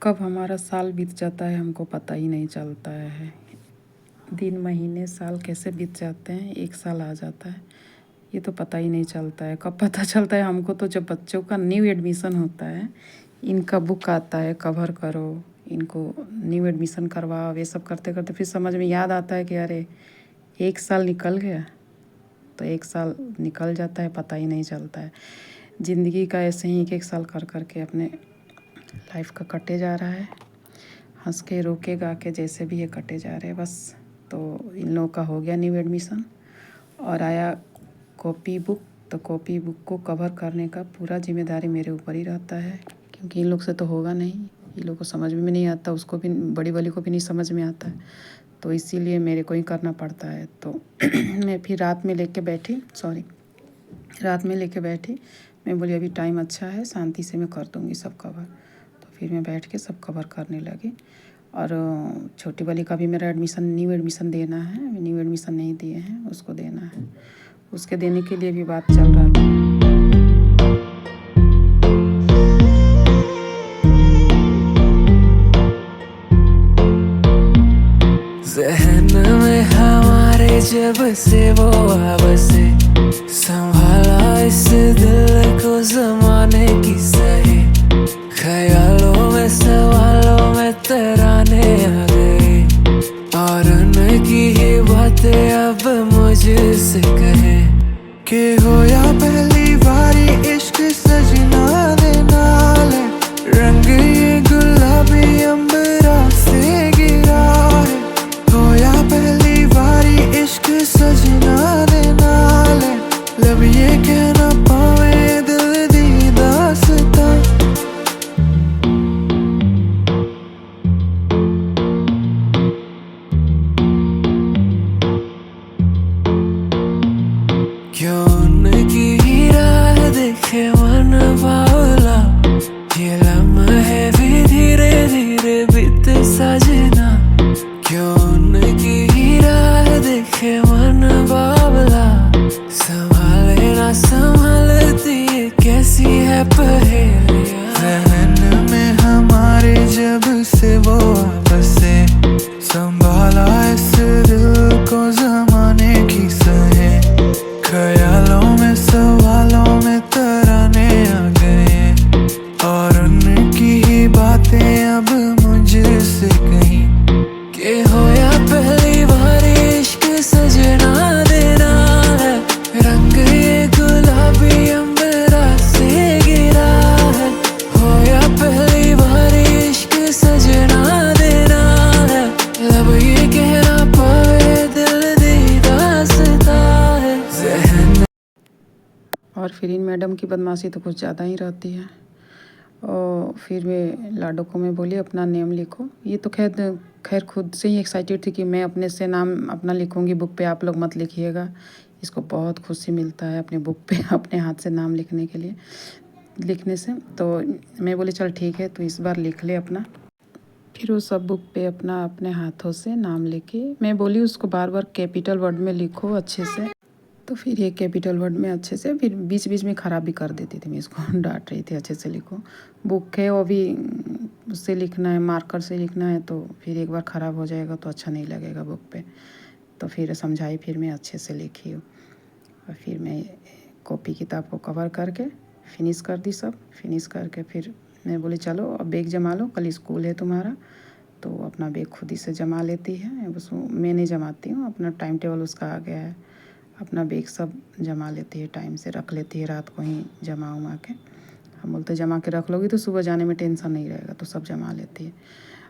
कब हमारा साल बीत जाता है हमको पता ही नहीं चलता है। दिन महीने साल कैसे बीत जाते हैं, एक साल आ जाता है ये तो पता ही नहीं चलता है। कब पता चलता है हमको तो जब बच्चों का न्यू एडमिशन होता है, इनका बुक आता है, कवर करो, इनको न्यू एडमिशन करवाओ, ये सब करते करते फिर समझ में याद आता है कि अरे एक साल निकल गया। तो एक साल निकल जाता है, पता ही नहीं चलता है। ज़िंदगी का ऐसे ही एक साल कर कर के अपने लाइफ का कटे जा रहा है। हंस के रो के गा के जैसे भी ये कटे जा रहे हैं बस। तो इन लोगों का हो गया न्यू एडमिशन और आया कॉपी बुक। तो कॉपी बुक को कवर करने का पूरा जिम्मेदारी मेरे ऊपर ही रहता है, क्योंकि इन लोग से तो होगा नहीं, इन लोग को समझ में नहीं आता, उसको भी बड़ी वाली को भी नहीं समझ में आता है, तो इसीलिए मेरे को ही करना पड़ता है। तो मैं फिर रात में लेके बैठी, मैं बोली अभी टाइम अच्छा है, शांति से मैं कर दूँगी सब कवर। तो फिर मैं बैठ के सब कवर करने लगी। और छोटी वाली का भी मेरा न्यू एडमिशन देना है, अभी न्यू एडमिशन नहीं दिए हैं, उसको देना है। उसके देने के लिए भी बात चल रहा था। ज़हन में हमारे जब से वो बसे, संभाला इस दिल को ज़माने की सही। ख्यालों में सवालों में तराने आ गए, और उनकी ही बातें अब मुझसे कहे कि हो या पहली बारी इश्क सजना दे नाले, रंग ये गुलाबी अंबरा से गिरा है। हो या पहली बारी इश्क सजना दे नाले, लब ये कहना पावे दिल दी दास्तां। क्यों उनकी ही राह देखे मन बावला, ये लम्हे भी धीरे धीरे बीते सजना। क्यों उनकी ही राह देखे मन बावला, संभाले ना संभालती ये कैसी है पहेलियां। ज़हन में हमारे जब से वो बसे, संभाला इस दिल को ज़माने की सहे। ख्यालों में सवालों में तराने आ गए, और उनकी ही बातें अब मुझसे कहीं कि हो या पहली बार इश्क सजना देना है, रंग ये गुलाबी अंबरा से गिरा है। हो या पहली बार इश्क सजना देना है, लब ये कहना पावे दिल दी दास्तां है। ज़हन और फिर इन मैडम की बदमाशी तो कुछ ज़्यादा ही रहती है। और फिर मैं लाडो को मैं बोली अपना नेम लिखो। ये तो खैर खुद से ही एक्साइटेड थी कि मैं अपने से नाम अपना लिखूँगी बुक पे, आप लोग मत लिखिएगा। इसको बहुत खुशी मिलता है अपने बुक पे अपने हाथ से नाम लिखने से। तो मैं बोली चल ठीक है, तो इस बार लिख ले अपना। फिर वो सब बुक पे अपना अपने हाथों से नाम लिखी। मैं बोली उसको बार बार कैपिटल वर्ड में लिखो अच्छे से। तो फिर ये कैपिटल वर्ड में अच्छे से, फिर बीच बीच में ख़राब भी कर देती थी, मैं इसको डांट रही थी अच्छे से लिखो। बुक है वो भी उससे लिखना है, मार्कर से लिखना है, तो फिर एक बार ख़राब हो जाएगा तो अच्छा नहीं लगेगा बुक पे। तो फिर समझाई, फिर मैं अच्छे से लिखी हूँ। और फिर मैं कॉपी किताब को कवर करके फिनिश कर दी सब। फिनिश करके फिर मैं बोली चलो अब बैग जमा लो, कल स्कूल है तुम्हारा। तो अपना बैग खुद ही से जमा लेती है, बस मैं नहीं जमाती हूँ, अपना टाइम टेबल उसका आ गया है। अपना बैग सब जमा लेती है, टाइम से रख लेती है, रात को ही जमा उमा के। हम बोलते जमा के रख लोगी तो सुबह जाने में टेंशन नहीं रहेगा, तो सब जमा लेती है।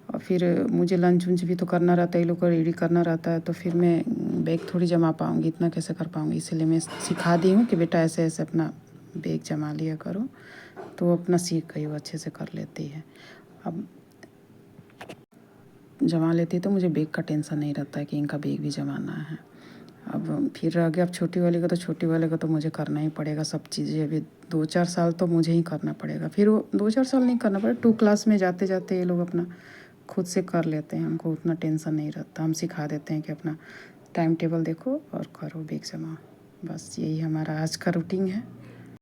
और फिर मुझे लंच वंच भी तो करना रहता है, ये लोग को रेडी करना रहता है, तो फिर मैं बैग थोड़ी जमा पाऊँगी, इतना कैसे कर पाऊँगी। इसीलिए मैं सिखा दी हूँ कि बेटा ऐसे ऐसे अपना बैग जमा लिया करो, तो वो अपना सीख गई, वो अच्छे से कर लेती है। अब जमा लेती है तो मुझे बैग का टेंशन नहीं रहता है कि इनका बैग भी जमाना है। अब फिर रह गया अब छोटी वाले का तो मुझे करना ही पड़ेगा सब चीज़ें। अभी 2-4 साल तो मुझे ही करना पड़ेगा, फिर वो 2-4 साल नहीं करना पड़ेगा, 2 क्लास में जाते जाते ये लोग अपना खुद से कर लेते हैं, हमको उतना टेंशन नहीं रहता। हम सिखा देते हैं कि अपना टाइम टेबल देखो और करो बैग जमा। बस यही हमारा आज का रूटीन है।